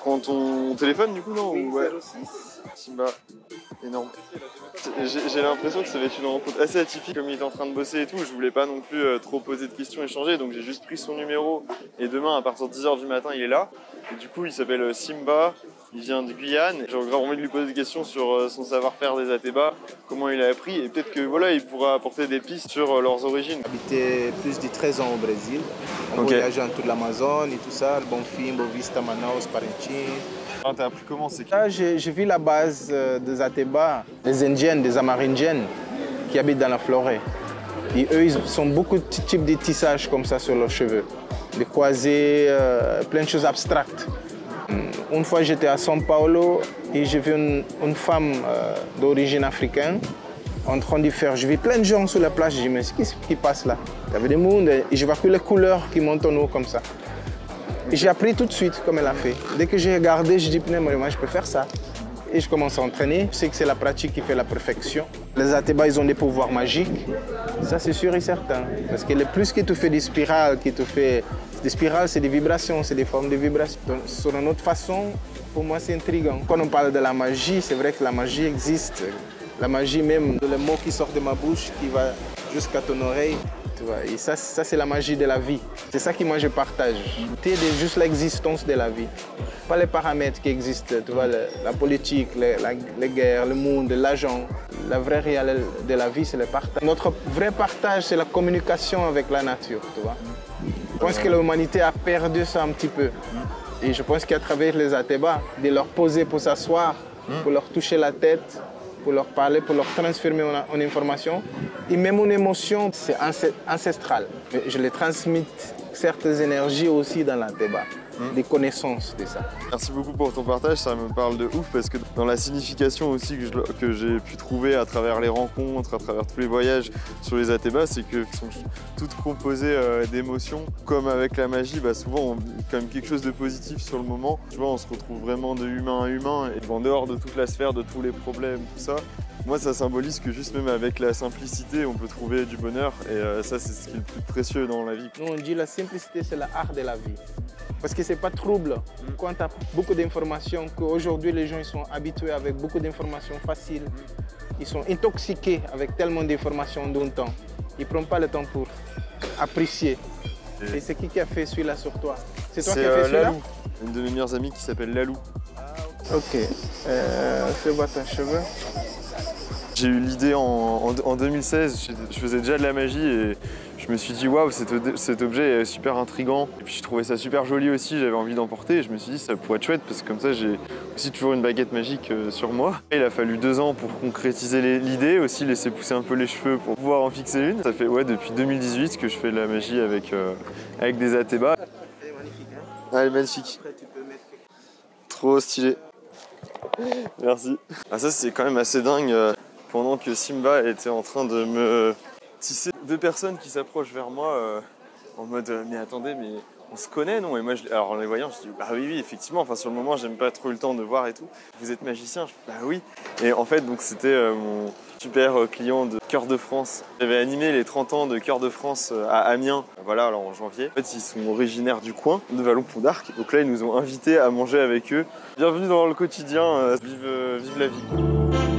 prends ton téléphone du coup, non? Oui, ouais. 06. Simba, énorme. J'ai l'impression que ça va être une rencontre assez atypique, comme il est en train de bosser et tout. Je voulais pas non plus trop poser de questions, échanger, donc j'ai juste pris son numéro. Et demain, à partir de 10h du matin, il est là. Et du coup, il s'appelle Simba, il vient de Guyane. J'ai grave envie de lui poser des questions sur son savoir-faire des Ateba, comment il a appris, et peut-être que voilà, il pourra apporter des pistes sur leurs origines. J'habitais plus de 13 ans au Brésil. On voyageait en toute l'Amazone et tout ça, Bonfim, Boa Vista, Manaus, Parintins. Ah, t'as appris comment? C'est Là, j'ai vu la base des Ateba, des Indiennes, des Amérindiennes qui habitent dans la forêt. Et eux, ils ont beaucoup de types de tissages comme ça sur leurs cheveux. Des croisés, plein de choses abstraites. Une fois, j'étais à São Paulo et j'ai vu une femme d'origine africaine en train de faire. Je vis plein de gens sur la plage. Je me dis, mais qu'est-ce qui passe là? Il y avait des mondes et je vois que les couleurs qui montent en haut comme ça. Et j'ai appris tout de suite comme elle a fait. Dès que j'ai regardé, je dis, moi je peux faire ça. Et je commence à entraîner. Je sais que c'est la pratique qui fait la perfection. Les Ateba, ils ont des pouvoirs magiques. Ça, c'est sûr et certain. Parce que le plus que tu fais des spirales, des spirales, c'est des vibrations, c'est des formes de vibrations. Donc, sur une autre façon, pour moi, c'est intriguant. Quand on parle de la magie, c'est vrai que la magie existe. La magie même, le mot qui sort de ma bouche, qui va jusqu'à ton oreille. Tu vois. Et ça c'est la magie de la vie. C'est ça que moi, je partage. C'est juste l'existence de la vie. Pas les paramètres qui existent, tu vois, la politique, les guerres, le monde, l'argent. La vraie réalité de la vie, c'est le partage. Notre vrai partage, c'est la communication avec la nature, tu vois. Je pense que l'humanité a perdu ça un petit peu. Et je pense qu'à travers les Ateba, de leur poser pour s'asseoir, pour leur toucher la tête, pour leur parler, pour leur transformer en information. Et même une émotion, c'est ancestral. Je les transmets certaines énergies aussi dans l'Ateba. Des connaissances de ça. Merci beaucoup pour ton partage, ça me parle de ouf parce que dans la signification aussi que j'ai pu trouver à travers les rencontres, à travers tous les voyages sur les Ateba, c'est qu'elles sont toutes composées d'émotions. Comme avec la magie, souvent on vit quand même quelque chose de positif sur le moment. Tu vois, on se retrouve vraiment de humain à humain et en dehors de toute la sphère, de tous les problèmes, tout ça. Moi, ça symbolise que juste même avec la simplicité, on peut trouver du bonheur et ça, c'est ce qui est le plus précieux dans la vie. Nous, on dit la simplicité, c'est l'art de la vie. Parce que c'est pas trouble. Quand tu as beaucoup d'informations, qu'aujourd'hui les gens ils sont habitués avec beaucoup d'informations faciles, ils sont intoxiqués avec tellement d'informations d'un temps. Ils ne prennent pas le temps pour apprécier. Et c'est qui a fait celui-là sur toi? C'est toi qui as fait celui-là? Lalou, une de mes meilleures amies qui s'appelle Lalou. Ok. Fais-moi ton cheveu. J'ai eu l'idée en 2016, je faisais déjà de la magie et je me suis dit waouh, cet objet est super intriguant. Et puis je trouvais ça super joli aussi, j'avais envie d'en porter et je me suis dit ça pourrait être chouette parce que comme ça j'ai aussi toujours une baguette magique sur moi. Et il a fallu 2 ans pour concrétiser l'idée, aussi laisser pousser un peu les cheveux pour pouvoir en fixer une. Ça fait depuis 2018 que je fais de la magie avec des Ateba. Elle est magnifique, hein? Ah, elle est magnifique. Après, tu peux mettre... Trop stylé. Merci. Ah, ça c'est quand même assez dingue. Pendant que Simba était en train de me tisser 2 personnes qui s'approchent vers moi en mode mais attendez, mais on se connaît non? Et moi alors en les voyant je dis bah oui effectivement, enfin sur le moment j'aime pas trop eu le temps de voir et tout. Vous êtes magicien? Je dis bah oui. Et en fait donc c'était mon super client de Cœur de France. J'avais animé les 30 ans de Cœur de France à Amiens, voilà, alors en janvier. En fait ils sont originaires du coin de Vallon-Pont d'Arc, donc là ils nous ont invités à manger avec eux. Bienvenue dans le quotidien, vive la vie.